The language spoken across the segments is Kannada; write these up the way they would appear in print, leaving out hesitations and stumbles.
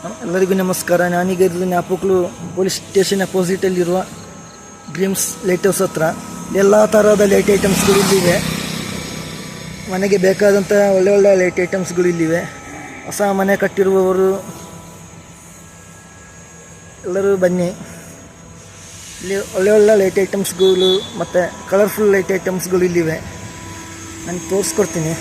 ಎಲ್ಲರಿಗೂ ನಮಸ್ಕಾರ. ನಾನೀಗ ಇರೋದು ನ್ಯಾಪಕ್ಲು ಪೊಲೀಸ್ ಸ್ಟೇಷನ್ ಅಪೋಸಿಟಲ್ಲಿರುವ ಡ್ರೀಮ್ಸ್ ಲೈಟ್ ಹೌಸ್ ಹತ್ರ. ಎಲ್ಲ ಥರದ ಲೈಟ್ ಐಟಮ್ಸ್ಗಳು ಇಲ್ಲಿವೆ. ಮನೆಗೆ ಬೇಕಾದಂಥ ಒಳ್ಳೆ ಲೈಟ್ ಐಟಮ್ಸ್ಗಳು ಇಲ್ಲಿವೆ. ಹೊಸ ಮನೆ ಕಟ್ಟಿರುವವರು ಎಲ್ಲರೂ ಬನ್ನಿ. ಇಲ್ಲಿ ಒಳ್ಳೆ ಲೈಟ್ ಐಟಮ್ಸ್ಗಳು ಮತ್ತು ಕಲರ್ಫುಲ್ ಲೈಟ್ ಐಟಮ್ಸ್ಗಳು ಇಲ್ಲಿವೆ. ನಾನು ತೋರಿಸ್ಕೊಡ್ತೀನಿ.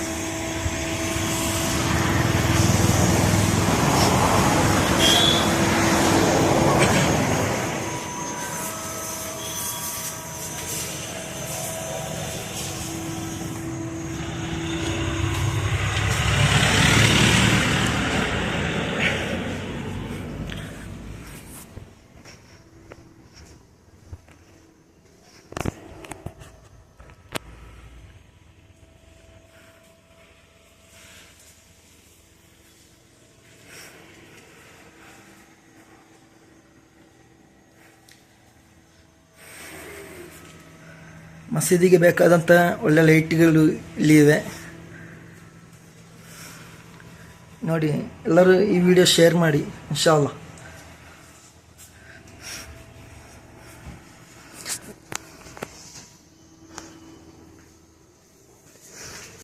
ಮಸೀದಿಗೆ ಬೇಕಾದಂಥ ಒಳ್ಳೆ ಲೈಟ್ಗಳು ಇಲ್ಲಿವೆ ನೋಡಿ. ಎಲ್ಲರೂ ಈ ವಿಡಿಯೋ ಶೇರ್ ಮಾಡಿ ಇನ್ಶಾ ಅಲ್ಲಾಹ್.